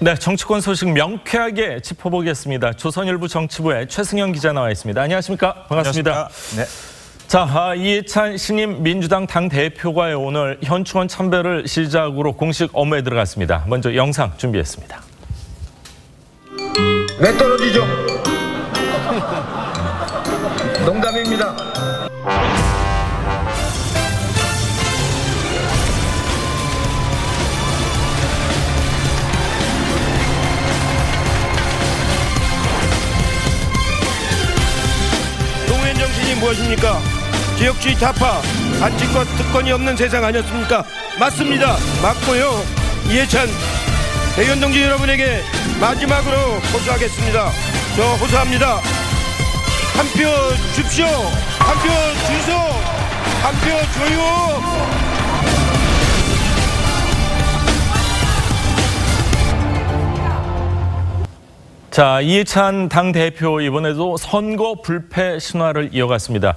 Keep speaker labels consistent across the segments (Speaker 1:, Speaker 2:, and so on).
Speaker 1: 네, 정치권 소식 명쾌하게 짚어보겠습니다. 조선일보 정치부의 최승영 기자 나와 있습니다. 안녕하십니까? 반갑습니다.
Speaker 2: 안녕하십니까? 네.
Speaker 1: 자, 이해찬 신임 민주당 당대표가 오늘 현충원 참배를 시작으로 공식 업무에 들어갔습니다. 먼저 영상 준비했습니다.
Speaker 3: 왜 떨어지죠? 농담입니다.
Speaker 4: 노무현 정신이 무엇입니까? 지역주의 타파, 가치과 특권이 없는 세상 아니었습니까? 맞습니다. 맞고요. 이해찬 대의원 동지 여러분에게 마지막으로 호소하겠습니다. 저 호소합니다. 한 표 줍쇼, 한 표 주소, 한 표 줘요.
Speaker 1: 자, 이해찬 당대표 이번에도 선거 불패 신화를 이어갔습니다.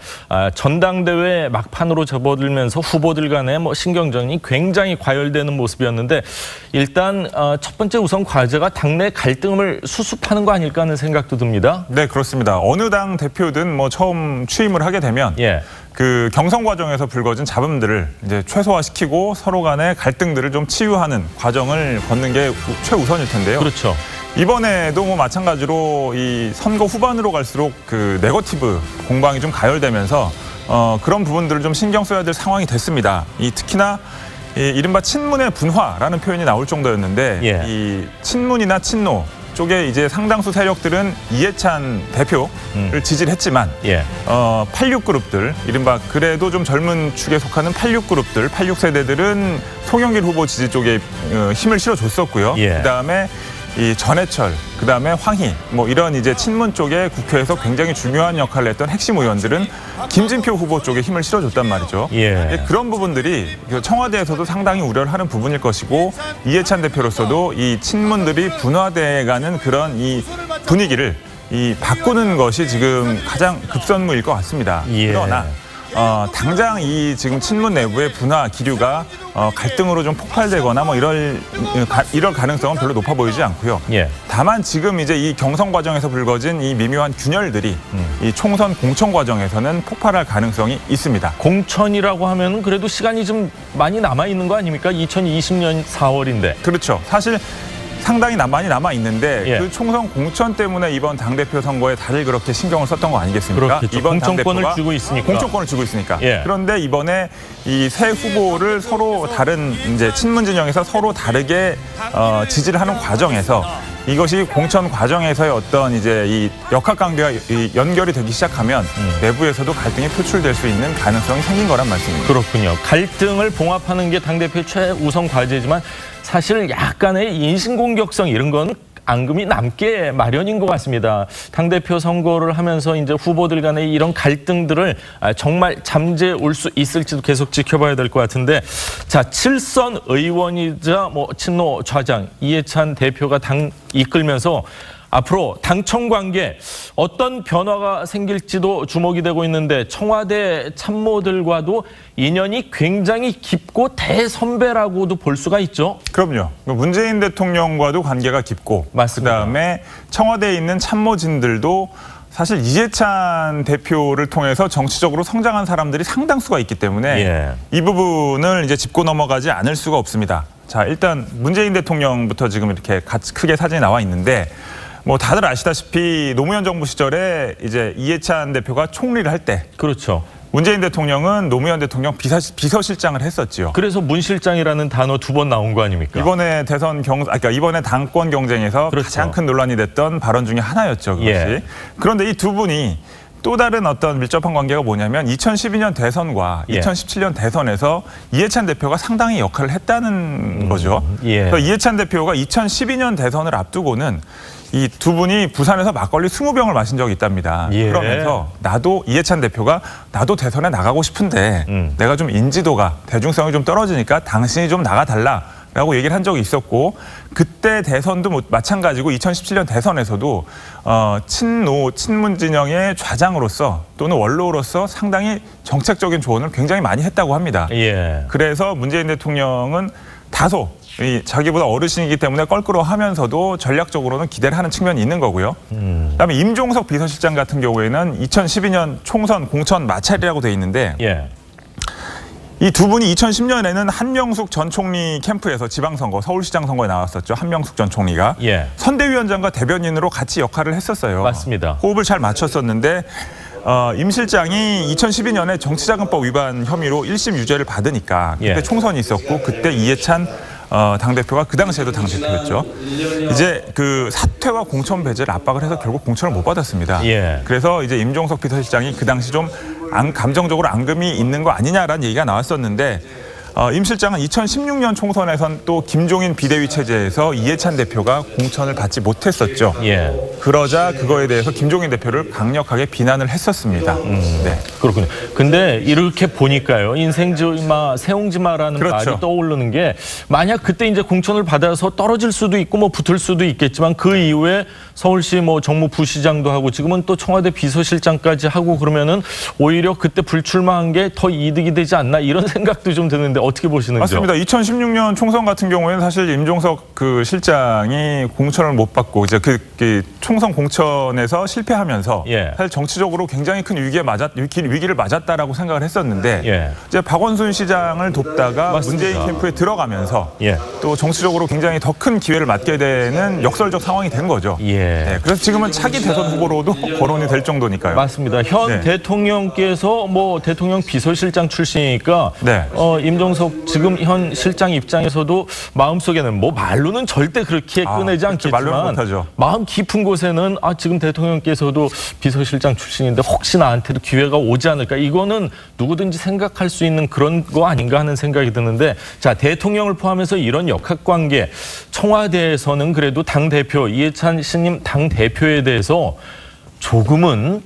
Speaker 1: 전당대회 막판으로 접어들면서 후보들 간의 신경전이 굉장히 과열되는 모습이었는데 일단 첫 번째 우선 과제가 당내 갈등을 수습하는 거 아닐까 하는 생각도 듭니다.
Speaker 2: 네, 그렇습니다. 어느 당 대표든 처음 취임을 하게 되면 그 경선 과정에서 불거진 잡음들을 이제 최소화시키고 서로 간의 갈등들을 좀 치유하는 과정을 걷는 게 최우선일 텐데요.
Speaker 1: 그렇죠.
Speaker 2: 이번에도 마찬가지로 이 선거 후반으로 갈수록 그 네거티브 공방이 좀 가열되면서 그런 부분들을 좀 신경 써야 될 상황이 됐습니다. 특히나 이른바 친문의 분화라는 표현이 나올 정도였는데 이 친문이나 친노 쪽에 이제 상당수 세력들은 이해찬 대표를 지지를 했지만 86그룹들, 이른바 그래도 좀 젊은 축에 속하는 86그룹들, 86세대들은 송영길 후보 지지 쪽에 힘을 실어줬었고요. 그다음에 이 전해철, 그다음에 황희, 이런 이제 친문 쪽에 국회에서 굉장히 중요한 역할을 했던 핵심 의원들은 김진표 후보 쪽에 힘을 실어줬단 말이죠. 그런 부분들이 청와대에서도 상당히 우려를 하는 부분일 것이고 이해찬 대표로서도 이 친문들이 분화돼가는 그런 이 분위기를 바꾸는 것이 지금 가장 급선무일 것 같습니다. 그러나 당장 이 지금 친문 내부의 분화 기류가 갈등으로 좀 폭발되거나 이럴 가능성은 별로 높아 보이지 않고요. 다만 지금 이제 이 경선 과정에서 불거진 이 미묘한 균열들이 이 총선 공천 과정에서는 폭발할 가능성이 있습니다.
Speaker 1: 공천이라고 하면 그래도 시간이 좀 많이 남아 있는 거 아닙니까? 2020년 4월인데.
Speaker 2: 그렇죠. 사실 상당히 많이 남아 있는데 그 총선 공천 때문에 이번 당대표 선거에 다들 그렇게 신경을 썼던 거 아니겠습니까?
Speaker 1: 그렇겠죠.
Speaker 2: 이번
Speaker 1: 공천권을 주고 있으니까.
Speaker 2: 공천권을 주고 있으니까. 그런데 이번에 이 세 후보를 서로 다른 이제 친문 진영에서 서로 다르게 지지를 하는 과정에서 이것이 공천 과정에서의 어떤 이제 이 역학관계가 연결이 되기 시작하면 내부에서도 갈등이 표출될 수 있는 가능성이 생긴 거란 말씀입니다.
Speaker 1: 그렇군요. 갈등을 봉합하는 게 당대표의 최우선 과제지만 사실 약간의 인신공격성 이런 건 앙금이 남게 마련인 것 같습니다. 당대표 선거를 하면서 이제 후보들 간의 이런 갈등들을 정말 잠재울 수 있을지도 계속 지켜봐야 될 것 같은데, 자, 7선 의원이자 친노 좌장 이해찬 대표가 당 이끌면서 앞으로 당청 관계 어떤 변화가 생길지도 주목이 되고 있는데 청와대 참모들과도 인연이 굉장히 깊고 대선배라고도 볼 수가 있죠.
Speaker 2: 그럼요. 문재인 대통령과도 관계가 깊고
Speaker 1: 맞습니다.
Speaker 2: 그다음에 청와대에 있는 참모진들도 사실 이해찬 대표를 통해서 정치적으로 성장한 사람들이 상당수가 있기 때문에 이 부분을 이제 짚고 넘어가지 않을 수가 없습니다. 자, 일단 문재인 대통령부터 지금 이렇게 크게 사진이 나와 있는데 다들 아시다시피 노무현 정부 시절에 이제 이해찬 대표가 총리를 할 때
Speaker 1: 그렇죠.
Speaker 2: 문재인 대통령은 노무현 대통령 비서실장을 했었지요.
Speaker 1: 그래서 문실장이라는 단어 2번 나온 거 아닙니까?
Speaker 2: 이번에 이번에 당권 경쟁에서 가장 큰 논란이 됐던 발언 중에 하나였죠, 그것이. 그런데 이 두 분이 또 다른 어떤 밀접한 관계가 뭐냐면 2012년 대선과 2017년 대선에서 이해찬 대표가 상당히 역할을 했다는 거죠. 그래서 이해찬 대표가 2012년 대선을 앞두고는 이 두 분이 부산에서 막걸리 20병을 마신 적이 있답니다. 그러면서 이해찬 대표가 나도 대선에 나가고 싶은데 내가 좀 인지도가 대중성이 좀 떨어지니까 당신이 좀 나가달라. 라고 얘기를 한 적이 있었고 그때 대선도 마찬가지고 2017년 대선에서도 친문 진영의 좌장으로서 또는 원로로서 상당히 정책적인 조언을 굉장히 많이 했다고 합니다. 그래서 문재인 대통령은 다소 자기보다 어르신이기 때문에 껄끄러워하면서도 전략적으로는 기대를 하는 측면이 있는 거고요. 그다음에 임종석 비서실장 같은 경우에는 2012년 총선 공천 마찰이라고 돼 있는데 이 두 분이 2010년에는 한명숙 전 총리 캠프에서 지방선거, 서울시장 선거에 나왔었죠. 한명숙 전 총리가. 선대위원장과 대변인으로 같이 역할을 했었어요.
Speaker 1: 맞습니다.
Speaker 2: 호흡을 잘 맞췄었는데 임 실장이 2012년에 정치자금법 위반 혐의로 1심 유죄를 받으니까 그때 총선이 있었고 그때 이해찬 당대표가 그 당시에도 당대표였죠. 이제 그 사퇴와 공천 배제를 압박을 해서 결국 공천을 못 받았습니다. 그래서 이제 임종석 비서실장이 그 당시 좀 감정적으로 앙금이 있는 거 아니냐라는 얘기가 나왔었는데 임 실장은 2016년 총선에선 또 김종인 비대위 체제에서 이해찬 대표가 공천을 받지 못했었죠. 그러자 그거에 대해서 김종인 대표를 강력하게 비난을 했었습니다.
Speaker 1: 그렇군요. 근데 이렇게 보니까요. 인생지마, 세옹지마라는 말이 떠오르는 게 만약 그때 이제 공천을 받아서 떨어질 수도 있고 뭐 붙을 수도 있겠지만 그 이후에 서울시 뭐 정무부시장도 하고 지금은 또 청와대 비서실장까지 하고 그러면은 오히려 그때 불출마한 게 더 이득이 되지 않나 이런 생각도 좀 드는데 어떻게 보시는지요?
Speaker 2: 맞습니다. 2016년 총선 같은 경우에는 사실 임종석 그 실장이 공천을 못 받고 이제 그 총선 공천에서 실패하면서 사실 정치적으로 굉장히 큰 위기를 맞았다라고 생각을 했었는데 이제 박원순 시장을 돕다가 문재인 캠프에 들어가면서 또 정치적으로 굉장히 더 큰 기회를 맞게 되는 역설적 상황이 된 거죠. 그래서 지금은 차기 대선 후보로도 거론이 될 정도니까요.
Speaker 1: 맞습니다. 현 대통령께서 뭐 대통령 비서실장 출신이니까 임종석 지금 현 실장 입장에서도 마음속에는 뭐 말로는 절대 그렇게 꺼내지 않겠지만
Speaker 2: 말로는 못하죠.
Speaker 1: 마음 깊은 곳에는 지금 대통령께서도 비서실장 출신인데 혹시 나한테도 기회가 오지 않을까 이거는 누구든지 생각할 수 있는 그런 거 아닌가 하는 생각이 드는데 자 대통령을 포함해서 이런 역학관계 청와대에서는 그래도 당대표 이해찬 신임 당대표에 대해서 조금은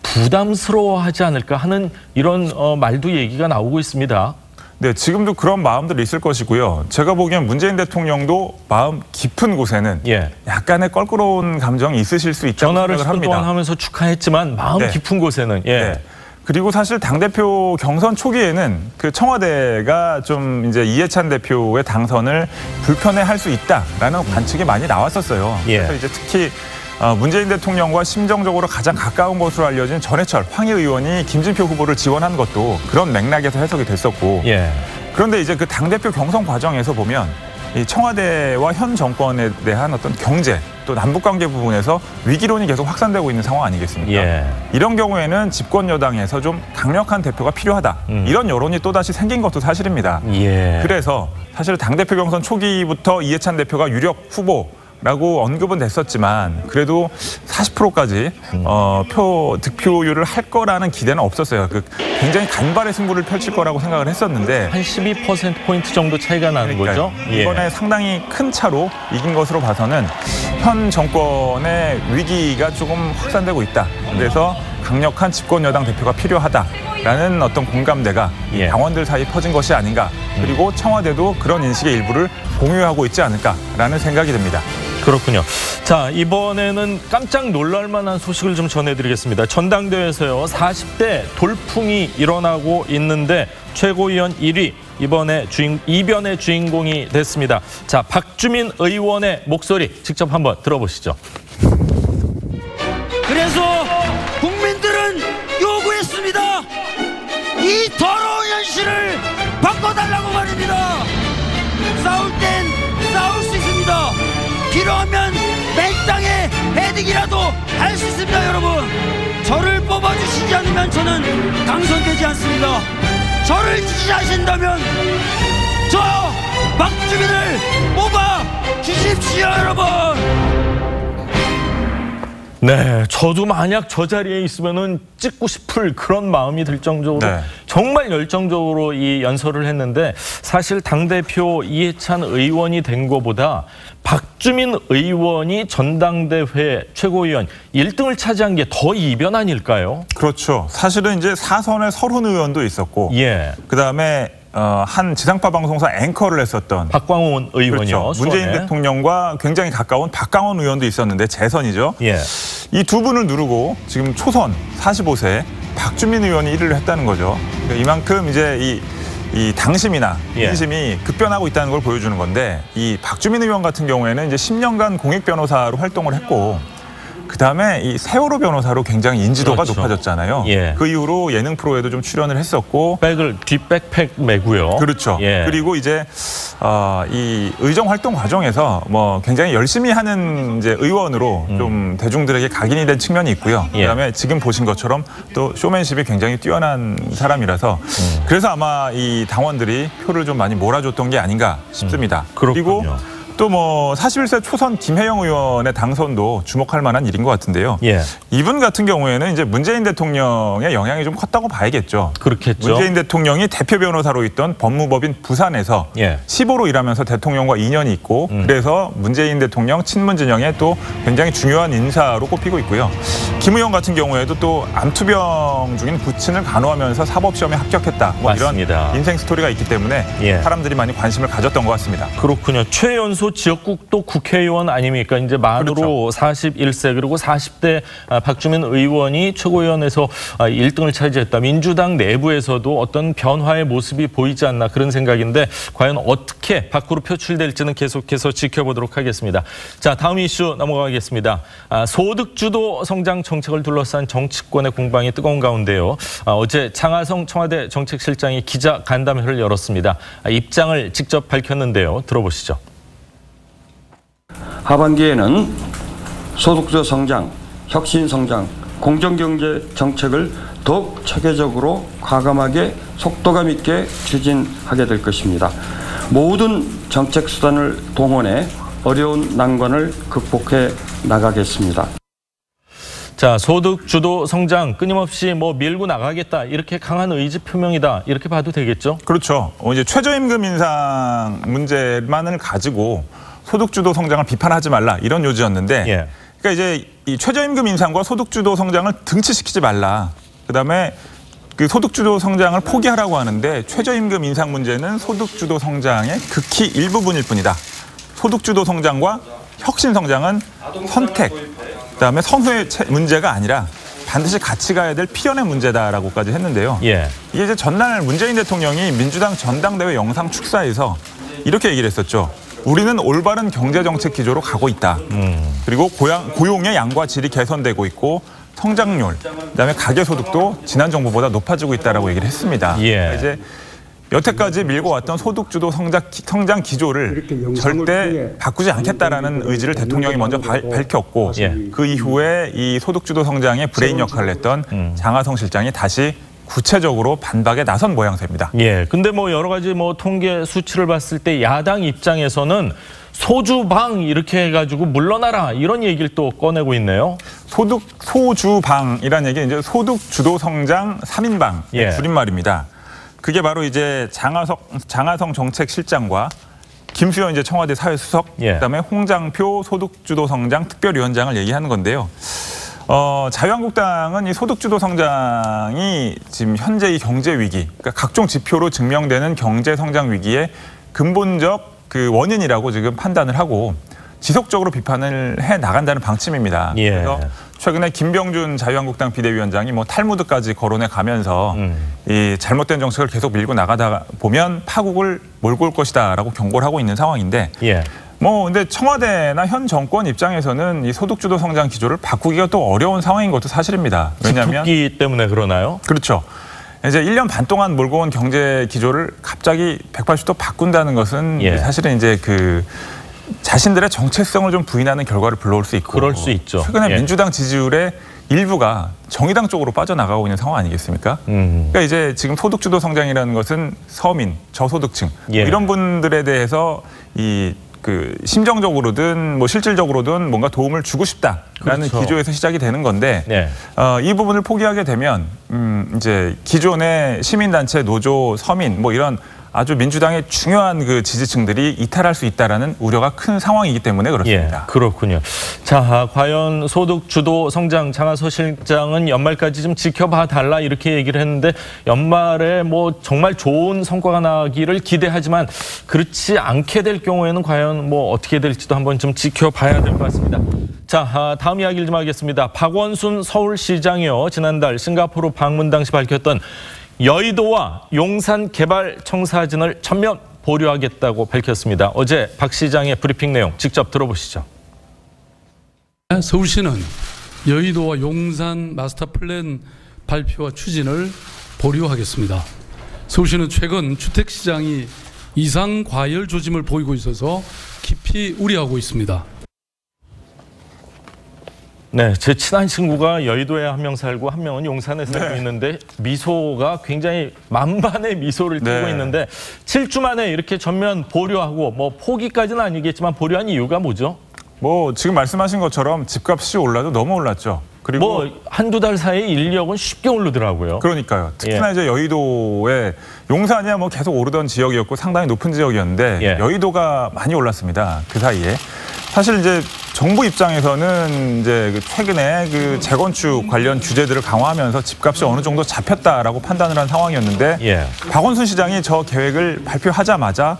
Speaker 1: 부담스러워하지 않을까 하는 이런 말도 얘기가 나오고 있습니다.
Speaker 2: 네, 지금도 그런 마음들이 있을 것이고요. 제가 보기엔 문재인 대통령도 마음 깊은 곳에는 약간의 껄끄러운 감정이 있으실 수 있다고
Speaker 1: 전화를
Speaker 2: 생각을 합니다.
Speaker 1: 10분 동안 하면서 축하했지만 마음 깊은 곳에는
Speaker 2: 그리고 사실 당대표 경선 초기에는 그 청와대가 좀 이제 이해찬 대표의 당선을 불편해할 수 있다라는 관측이 많이 나왔었어요. 그래서 이제 특히 문재인 대통령과 심정적으로 가장 가까운 것으로 알려진 전해철 황희 의원이 김진표 후보를 지원한 것도 그런 맥락에서 해석이 됐었고 그런데 이제 그 당대표 경선 과정에서 보면 이 청와대와 현 정권에 대한 어떤 경제 또 남북관계 부분에서 위기론이 계속 확산되고 있는 상황 아니겠습니까? 이런 경우에는 집권 여당에서 좀 강력한 대표가 필요하다. 이런 여론이 또다시 생긴 것도 사실입니다. 그래서 사실 당대표 경선 초기부터 이해찬 대표가 유력 후보라고 언급은 됐었지만 그래도 40%까지 득표율을 할 거라는 기대는 없었어요. 굉장히 간발의 승부를 펼칠 거라고 생각을 했었는데
Speaker 1: 한 12%포인트 정도 차이가 나는 거죠?
Speaker 2: 이번에 상당히 큰 차로 이긴 것으로 봐서는 현 정권의 위기가 조금 확산되고 있다. 그래서 강력한 집권 여당 대표가 필요하다라는 어떤 공감대가 당원들 사이에 퍼진 것이 아닌가. 그리고 청와대도 그런 인식의 일부를 공유하고 있지 않을까라는 생각이 듭니다.
Speaker 1: 그렇군요. 자, 이번에는 깜짝 놀랄 만한 소식을 좀 전해드리겠습니다. 전당대회에서요, 40대 돌풍이 일어나고 있는데 최고위원 1위, 이번에 이변의 주인공이 됐습니다. 자, 박주민 의원의 목소리 직접 한번 들어보시죠.
Speaker 5: 그래서 국민들은 요구했습니다. 이 더러운 현실을 바꿔달라고 말입니다. 싸울 땐 싸울 수 있습니다. 필요하면 맹땅에 헤딩이라도 할 수 있습니다. 여러분, 저를 뽑아주시지 않으면 저는 당선되지 않습니다. 저를 지지하신다면 저 박주민을 뽑아주십시오. 여러분.
Speaker 1: 네, 저도 만약 저 자리에 있으면은 찍고 싶을 그런 마음이 들 정도로 정말 열정적으로 이 연설을 했는데 사실 당대표 이해찬 의원이 된 것보다 박주민 의원이 전당대회 최고위원 1등을 차지한 게 더 이변 아닐까요?
Speaker 2: 그렇죠. 사실은 이제 사선에 설훈 의원도 있었고 그다음에 한 지상파 방송사 앵커를 했었던
Speaker 1: 박광원 의원이요.
Speaker 2: 문재인 대통령과 굉장히 가까운 박광원 의원도 있었는데 재선이죠. 이 두 분을 누르고 지금 초선 45세 박주민 의원이 1위를 했다는 거죠. 그러니까 이만큼 이제 이 당심이나
Speaker 1: 예.
Speaker 2: 민심이 급변하고 있다는 걸 보여주는 건데 이 박주민 의원 같은 경우에는 이제 10년간 공익 변호사로 활동을 했고 그다음에 이 세월호 변호사로 굉장히 인지도가
Speaker 1: 그렇죠.
Speaker 2: 높아졌잖아요.
Speaker 1: 예.
Speaker 2: 그 이후로 예능 프로에도 좀 출연을 했었고
Speaker 1: 뒷백팩 메고요.
Speaker 2: 그렇죠.
Speaker 1: 예.
Speaker 2: 그리고 이제 이 의정 활동 과정에서 뭐 굉장히 열심히 하는 이제 의원으로 좀 대중들에게 각인이 된 측면이 있고요.
Speaker 1: 예.
Speaker 2: 그다음에 지금 보신 것처럼 또 쇼맨십이 굉장히 뛰어난 사람이라서 그래서 아마 이 당원들이 표를 좀 많이 몰아줬던 게 아닌가 싶습니다.
Speaker 1: 그렇군요.
Speaker 2: 그리고 또 뭐 41세 초선 김혜영 의원의 당선도 주목할 만한 일인 것 같은데요.
Speaker 1: 예.
Speaker 2: 이분 같은 경우에는 이제 문재인 대통령의 영향이 좀 컸다고 봐야겠죠.
Speaker 1: 그렇겠죠.
Speaker 2: 문재인 대통령이 대표 변호사로 있던 법무법인 부산에서
Speaker 1: 예.
Speaker 2: 15로 일하면서 대통령과 인연이 있고 그래서 문재인 대통령 친문 진영의 또 굉장히 중요한 인사로 꼽히고 있고요. 김 의원 같은 경우에도 또 암투병 중인 부친을 간호하면서 사법시험에 합격했다. 뭐 이런
Speaker 1: 맞습니다.
Speaker 2: 인생 스토리가 있기 때문에
Speaker 1: 예.
Speaker 2: 사람들이 많이 관심을 가졌던 것 같습니다.
Speaker 1: 그렇군요. 최연소 지역국도 국회의원 아닙니까? 이제 만으로
Speaker 2: 그렇죠.
Speaker 1: 41세 그리고 40대 박주민 의원이 최고위원회에서 1등을 차지했다. 민주당 내부에서도 어떤 변화의 모습이 보이지 않나 그런 생각인데 과연 어떻게 밖으로 표출될지는 계속해서 지켜보도록 하겠습니다. 자, 다음 이슈 넘어가겠습니다. 소득주도 성장 정책을 둘러싼 정치권의 공방이 뜨거운 가운데요. 어제 장하성 청와대 정책실장이 기자 간담회를 열었습니다. 입장을 직접 밝혔는데요. 들어보시죠.
Speaker 6: 하반기에는 소득주도 성장, 혁신 성장, 공정경제 정책을 더욱 체계적으로 과감하게 속도감 있게 추진하게 될 것입니다. 모든 정책 수단을 동원해 어려운 난관을 극복해 나가겠습니다.
Speaker 1: 자, 소득 주도 성장 끊임없이 뭐 밀고 나가겠다 이렇게 강한 의지 표명이다 이렇게 봐도 되겠죠?
Speaker 2: 그렇죠. 이제 최저임금 인상 문제만을 가지고 소득주도 성장을 비판하지 말라 이런 요지였는데
Speaker 1: 예.
Speaker 2: 그러니까 이제 이 최저임금 인상과 소득주도 성장을 등치시키지 말라. 그다음에 그 소득주도 성장을 포기하라고 하는데 최저임금 인상 문제는 소득주도 성장의 극히 일부분일 뿐이다. 소득주도 성장과 혁신 성장은 선택, 그다음에 선호의 문제가 아니라 반드시 같이 가야 될 필연의 문제다라고까지 했는데요.
Speaker 1: 예.
Speaker 2: 이게 이제 전날 문재인 대통령이 민주당 전당대회 영상 축사에서 이렇게 얘기를 했었죠. 우리는 올바른 경제정책 기조로 가고 있다. 그리고 고용의 양과 질이 개선되고 있고 성장률, 그다음에 가계소득도 지난 정부보다 높아지고 있다라고 얘기를 했습니다.
Speaker 1: 예.
Speaker 2: 그러니까 이제 여태까지 밀고 왔던 소득주도 성장 기조를 절대 바꾸지 않겠다라는 의지를 대통령이 먼저 밝혔고
Speaker 1: 예.
Speaker 2: 그 이후에 이 소득주도 성장의 브레인 역할을 했던 장하성 실장이 다시 구체적으로 반박에 나선 모양새입니다.
Speaker 1: 예. 근데 뭐 여러 가지 뭐 통계 수치를 봤을 때 야당 입장에서는 소주방 이렇게 해가지고 물러나라 이런 얘기를 또 꺼내고 있네요.
Speaker 2: 소주방이라는 얘기는 이제 소득주도 성장 3인방의
Speaker 1: 예.
Speaker 2: 줄임말입니다. 그게 바로 이제 장하성 정책실장과 김수현 이제 청와대 사회수석,
Speaker 1: 예.
Speaker 2: 그다음에 홍장표 소득주도 성장 특별위원장을 얘기하는 건데요. 자유한국당은 이 소득주도 성장이 지금 현재 이 경제 위기, 그러니까 각종 지표로 증명되는 경제 성장 위기의 근본적 그 원인이라고 지금 판단을 하고 지속적으로 비판을 해 나간다는 방침입니다.
Speaker 1: 예.
Speaker 2: 그래서 최근에 김병준 자유한국당 비대위원장이 뭐 탈무드까지 거론해 가면서 이 잘못된 정책을 계속 밀고 나가다 보면 파국을 몰고 올 것이다라고 경고를 하고 있는 상황인데.
Speaker 1: 예.
Speaker 2: 뭐 근데 청와대나 현 정권 입장에서는 이 소득주도 성장 기조를 바꾸기가 또 어려운 상황인 것도 사실입니다. 왜냐하면
Speaker 1: 기토끼 때문에 그러나요?
Speaker 2: 그렇죠. 이제 1년 반 동안 몰고 온 경제 기조를 갑자기 180도 바꾼다는 것은
Speaker 1: 예.
Speaker 2: 사실은 이제 그 자신들의 정체성을 좀 부인하는 결과를 불러올 수 있고
Speaker 1: 그럴 수 있죠.
Speaker 2: 최근에
Speaker 1: 예.
Speaker 2: 민주당 지지율의 일부가 정의당 쪽으로 빠져나가고 있는 상황 아니겠습니까? 그러니까 이제 지금 소득주도 성장이라는 것은 서민, 저소득층
Speaker 1: 예.
Speaker 2: 이런 분들에 대해서 그 심정적으로든 뭐 실질적으로든 뭔가 도움을 주고 싶다라는
Speaker 1: 그렇죠.
Speaker 2: 기조에서 시작이 되는 건데
Speaker 1: 네.
Speaker 2: 이 부분을 포기하게 되면 이제 기존의 시민단체, 노조, 서민 뭐 이런 아주 민주당의 중요한 그 지지층들이 이탈할 수 있다라는 우려가 큰 상황이기 때문에 그렇습니다.
Speaker 1: 예, 그렇군요. 자, 과연 소득 주도 성장 장하성 실장은 연말까지 좀 지켜봐 달라 이렇게 얘기를 했는데 연말에 뭐 정말 좋은 성과가 나기를 기대하지만 그렇지 않게 될 경우에는 과연 뭐 어떻게 될지도 한번 좀 지켜봐야 될 것 같습니다. 자, 다음 이야기를 좀 하겠습니다. 박원순 서울시장이요. 지난달 싱가포르 방문 당시 밝혔던 여의도와 용산 개발 청사진을 전면 보류하겠다고 밝혔습니다. 어제 박 시장의 브리핑 내용 직접 들어보시죠.
Speaker 7: 서울시는 여의도와 용산 마스터 플랜 발표와 추진을 보류하겠습니다. 서울시는 최근 주택시장이 이상 과열 조짐을 보이고 있어서 깊이 우려하고 있습니다.
Speaker 1: 네, 제 친한 친구가 여의도에 한 명 살고 한 명은 용산에 살고 있는데 미소가 굉장히 만반의 미소를 띠고 있는데 7주 만에 이렇게 전면 보류하고 뭐 포기까지는 아니겠지만 보류한 이유가 뭐죠?
Speaker 2: 뭐 지금 말씀하신 것처럼 집값이 올라도 너무 올랐죠. 그리고
Speaker 1: 뭐 한두 달 사이에 인력은 쉽게 오르더라고요.
Speaker 2: 그러니까 특히나 이제 여의도에 용산이야 뭐 계속 오르던 지역이었고 상당히 높은 지역이었는데 여의도가 많이 올랐습니다. 그 사이에. 사실 이제 정부 입장에서는 이제 최근에 그 재건축 관련 규제들을 강화하면서 집값이 어느 정도 잡혔다라고 판단을 한 상황이었는데 박원순 시장이 저 계획을 발표하자마자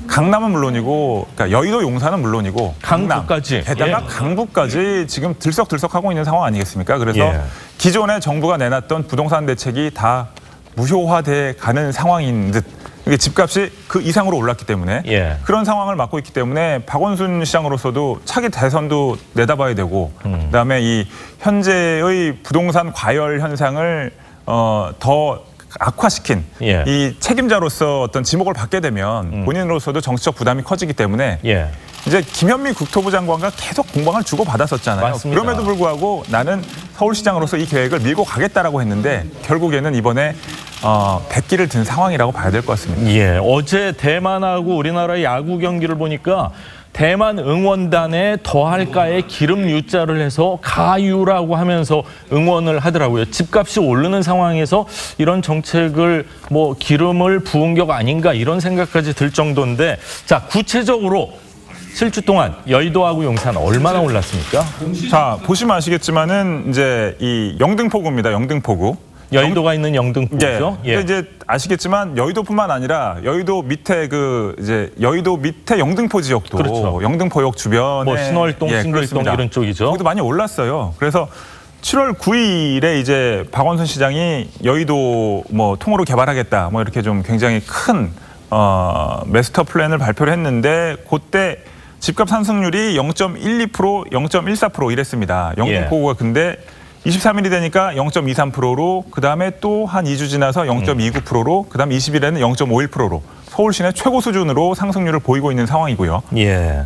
Speaker 2: 강남은 물론이고 그러니까 여의도 용산은 물론이고
Speaker 1: 강북까지
Speaker 2: 게다가 강북까지 지금 들썩들썩하고 있는 상황 아니겠습니까? 그래서 기존에 정부가 내놨던 부동산 대책이 다 무효화돼 가는 상황인 듯. 이게 집값이 그 이상으로 올랐기 때문에 그런 상황을 맞고 있기 때문에 박원순 시장으로서도 차기 대선도 내다봐야 되고 그다음에 이 현재의 부동산 과열 현상을 더 악화시킨 이 책임자로서 어떤 지목을 받게 되면 본인으로서도 정치적 부담이 커지기 때문에 이제 김현미 국토부 장관과 계속 공방을 주고받았었잖아요.
Speaker 1: 맞습니다.
Speaker 2: 그럼에도 불구하고 나는 서울시장으로서 이 계획을 밀고 가겠다라고 했는데 결국에는 이번에 백기를 든 상황이라고 봐야 될 것 같습니다.
Speaker 1: 어제 대만하고 우리나라의 야구 경기를 보니까 대만 응원단에 더할까에 기름 U자를 해서 가유라고 하면서 응원을 하더라고요. 집값이 오르는 상황에서 이런 정책을 뭐 기름을 부은 격 아닌가 이런 생각까지 들 정도인데 자 구체적으로 7주 동안 여의도하고 용산 얼마나 올랐습니까?
Speaker 2: 자 보시면 아시겠지만은 이제 이 영등포구입니다. 영등포구.
Speaker 1: 여의도가 있는 영등포구죠.
Speaker 2: 이제 아시겠지만 여의도뿐만 아니라 여의도 밑에 여의도 밑에 영등포 지역도 영등포역 주변에
Speaker 1: 뭐 신월동, 신길동 이런 쪽이죠.
Speaker 2: 거기도 많이 올랐어요. 그래서 7월 9일에 이제 박원순 시장이 여의도 뭐 통으로 개발하겠다 뭐 이렇게 좀 굉장히 큰 마스터 플랜을 발표를 했는데 그때 집값 상승률이 0.12%, 0.14% 이랬습니다. 영등포구가 근데 23일이 되니까 0.23%로 그다음에 또 한 2주 지나서 0.29%로 그다음 20일에는 0.51%로 서울시내 최고 수준으로 상승률을 보이고 있는 상황이고요.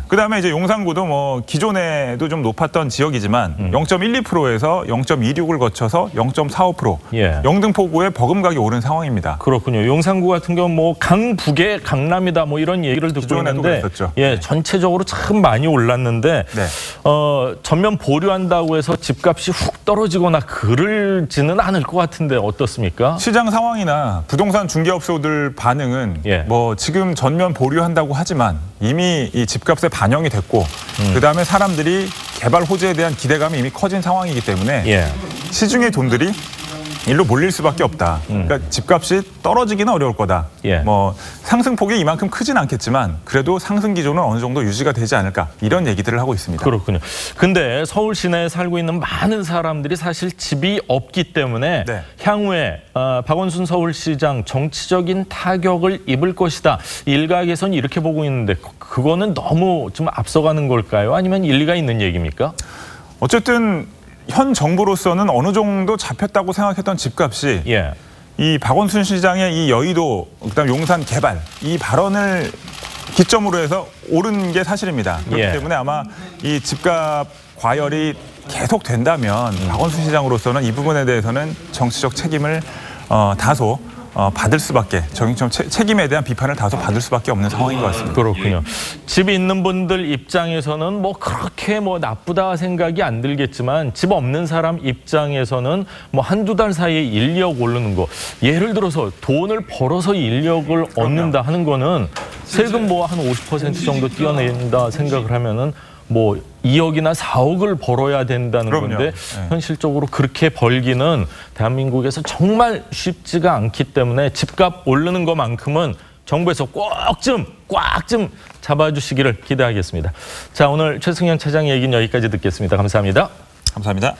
Speaker 2: 그다음에 이제 용산구도 뭐 기존에도 좀 높았던 지역이지만 0.12%에서 0.26을 거쳐서 0.45%. 영등포구에 버금가게 오른 상황입니다.
Speaker 1: 그렇군요. 용산구 같은 경우 뭐 강북의 강남이다 뭐 이런 얘기를 듣고 있는데 전체적으로 참 많이 올랐는데 전면 보류한다고 해서 집값이 훅 떨어지거나 그러지는 않을 것 같은데 어떻습니까?
Speaker 2: 시장 상황이나 부동산 중개업소들 반응은 뭐 지금 전면 보류한다고 하지만 이미 이 집값에 반영이 됐고 그다음에 사람들이 개발 호재에 대한 기대감이 이미 커진 상황이기 때문에 시중의 돈들이 일로 몰릴 수밖에 없다. 그러니까 집값이 떨어지기는 어려울 거다. 뭐 상승폭이 이만큼 크진 않겠지만 그래도 상승 기조는 어느 정도 유지가 되지 않을까 이런 얘기들을 하고 있습니다.
Speaker 1: 그렇군요. 근데 서울 시내에 살고 있는 많은 사람들이 사실 집이 없기 때문에 향후에 박원순 서울시장 정치적인 타격을 입을 것이다. 일각에서는 이렇게 보고 있는데 그거는 너무 좀 앞서가는 걸까요? 아니면 일리가 있는 얘기입니까?
Speaker 2: 어쨌든 현 정부로서는 어느 정도 잡혔다고 생각했던 집값이 이 박원순 시장의 이 여의도 그다음 용산 개발 이 발언을 기점으로 해서 오른 게 사실입니다. 그렇기 때문에 아마 이 집값 과열이 계속 된다면 박원순 시장으로서는 이 부분에 대해서는 정치적 책임을 다소 받을 수밖에 책임에 대한 비판을 다소 받을 수밖에 없는 상황인 것 같습니다.
Speaker 1: 그렇군요. 집이 있는 분들 입장에서는 뭐 그렇게 뭐 나쁘다 생각이 안 들겠지만 집 없는 사람 입장에서는 뭐 한두 달 사이에 인력 오르는 거 예를 들어서 돈을 벌어서 인력을 얻는다 하는 거는 세금 뭐 한 50% 정도 띄어낸다 생각을 하면은 뭐 2억이나 4억을 벌어야 된다는 건데 현실적으로 그렇게 벌기는 대한민국에서 정말 쉽지가 않기 때문에 집값 오르는 것만큼은 정부에서 꽉 좀 잡아주시기를 기대하겠습니다. 자, 오늘 최승현 차장 얘기는 여기까지 듣겠습니다. 감사합니다.
Speaker 2: 감사합니다.